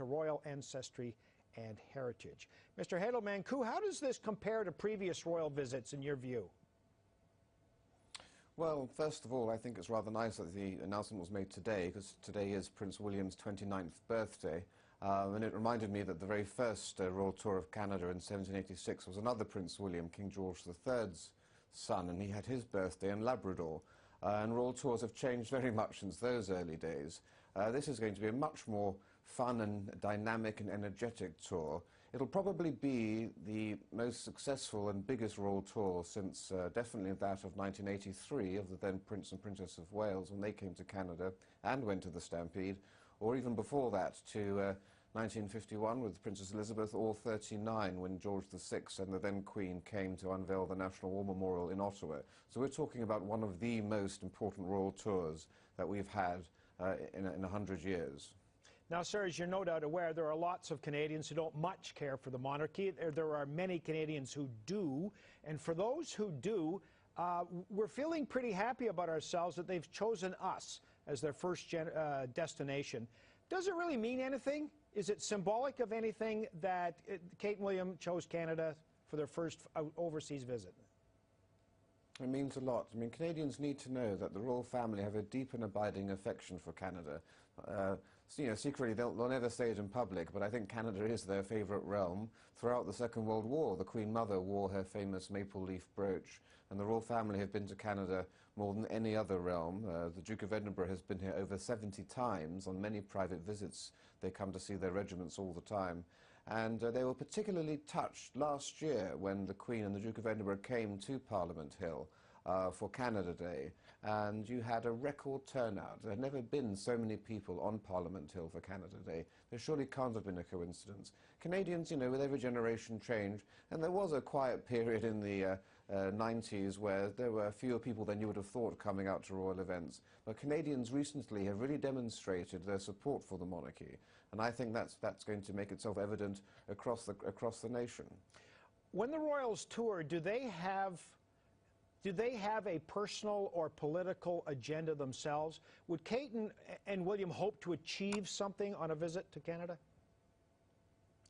to royal ancestry and heritage. Mr. Heydel-Mankoo, how does this compare to previous royal visits in your view? Well, first of all, I think it's rather nice that the announcement was made today, because today is Prince William's 29th birthday. And it reminded me that the very first royal tour of Canada in 1786 was another Prince William, King George III's son, and he had his birthday in Labrador. And royal tours have changed very much since those early days. This is going to be a much more fun and dynamic and energetic tour. It'll probably be the most successful and biggest royal tour since definitely that of 1983 of the then Prince and Princess of Wales when they came to Canada and went to the Stampede, or even before that to 1951 with Princess Elizabeth, or 39 when George VI and the then Queen came to unveil the National War Memorial in Ottawa. So we're talking about one of the most important royal tours that we've had in 100 years. Now, sir, as you're no doubt aware, there are lots of Canadians who don't much care for the monarchy. There are many Canadians who do. And for those who do, we're feeling pretty happy about ourselves that they've chosen us as their first destination. Does it really mean anything? Is it symbolic of anything that Kate and William chose Canada for their first overseas visit? It means a lot. I mean, Canadians need to know that the royal family have a deep and abiding affection for Canada. So, you know, secretly they'll never say it in public, but I think Canada is their favourite realm. Throughout the Second World War, the Queen Mother wore her famous maple leaf brooch, and the royal family have been to Canada more than any other realm. The Duke of Edinburgh has been here over 70 times on many private visits. They come to see their regiments all the time. And they were particularly touched last year when the Queen and the Duke of Edinburgh came to Parliament Hill for Canada Day, and you had a record turnout. There had never been so many people on Parliament Hill for Canada Day. There surely can't have been a coincidence. Canadians, you know, with every generation change, and there was a quiet period in the 90s where there were fewer people than you would have thought coming out to royal events. But Canadians recently have really demonstrated their support for the monarchy, and I think that's going to make itself evident across the nation. When the royals tour, do they have a personal or political agenda themselves? Would Kate and William hope to achieve something on a visit to Canada?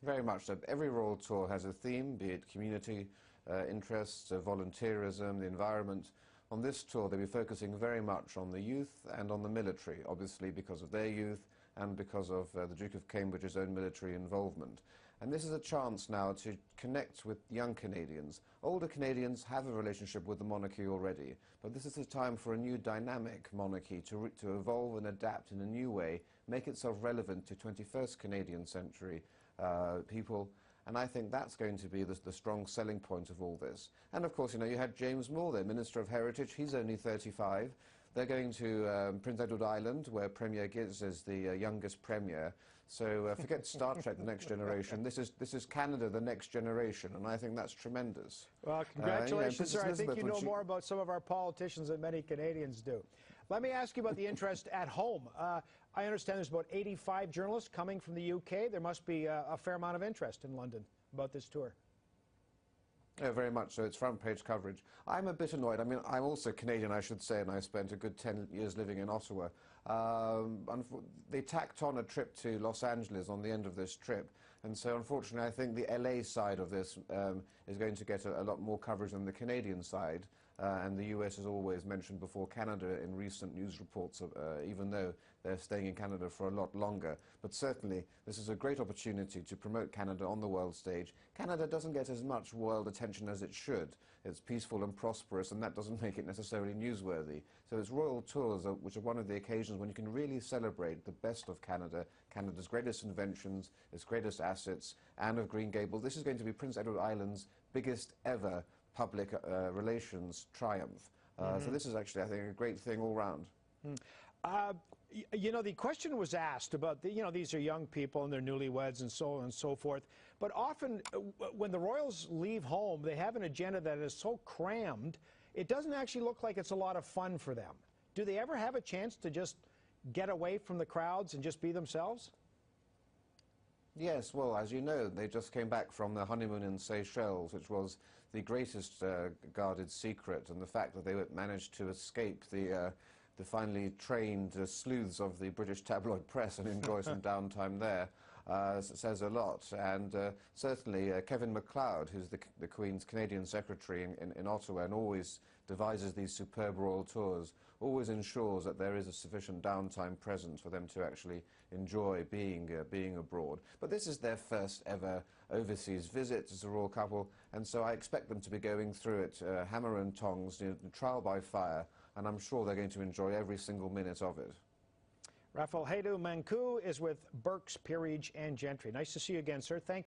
Very much so. Every royal tour has a theme, be it community interests, volunteerism, the environment. On this tour, they'll be focusing very much on the youth and on the military, obviously because of their youth and because of the Duke of Cambridge's own military involvement. And this is a chance now to connect with young Canadians. Older Canadians have a relationship with the monarchy already, but this is a time for a new dynamic monarchy to evolve and adapt in a new way, make itself relevant to 21st Canadian century people. And I think that's going to be the strong selling point of all this. And of course, you know, you had James Moore there, Minister of Heritage. He's only 35. They're going to Prince Edward Island, where Premier Giz is the youngest premier. So forget Star Trek: The Next Generation. This is Canada, the next generation, and I think that's tremendous. Well, congratulations, sir. I think you know more about some of our politicians than many Canadians do. Let me ask you about the interest at home. I understand there's about 85 journalists coming from the UK. There must be a fair amount of interest in London about this tour. Yeah, very much so. It's front-page coverage. I'm a bit annoyed. I mean, I'm also Canadian, I should say, and I spent a good 10 years living in Ottawa. They tacked on a trip to Los Angeles on the end of this trip, and so unfortunately I think the LA side of this is going to get a lot more coverage than the Canadian side, and the US has always mentioned before Canada in recent news reports, even though they're staying in Canada for a lot longer. But certainly this is a great opportunity to promote Canada on the world stage. Canada doesn't get as much world attention as it should. It's peaceful and prosperous, and that doesn't make it necessarily newsworthy. So it's royal tours, which are one of the occasions when you can really celebrate the best of Canada, Canada's greatest inventions, its greatest assets, and of Green Gables. This is going to be Prince Edward Island's biggest ever public relations triumph. So this is actually, I think, a great thing all round. You know, the question was asked about, these are young people and they're newlyweds and so on and so forth. But often when the royals leave home, they have an agenda that is so crammed, it doesn't actually look like it's a lot of fun for them. Do they ever have a chance to just get away from the crowds and just be themselves? Yes, well, as you know, they just came back from their honeymoon in Seychelles, which was the greatest guarded secret, and the fact that they managed to escape the finely trained sleuths of the British tabloid press and enjoy some downtime there. says a lot. And certainly Kevin MacLeod, who's the Queen's Canadian Secretary in Ottawa and always devises these superb royal tours, always ensures that there is a sufficient downtime present for them to actually enjoy being abroad. But this is their first ever overseas visit as a royal couple, and so I expect them to be going through it hammer and tongs, trial by fire, and I'm sure they're going to enjoy every single minute of it. Rafal Heydel-Mankoo is with Burke's Peerage and Gentry. Nice to see you again, sir. Thank you.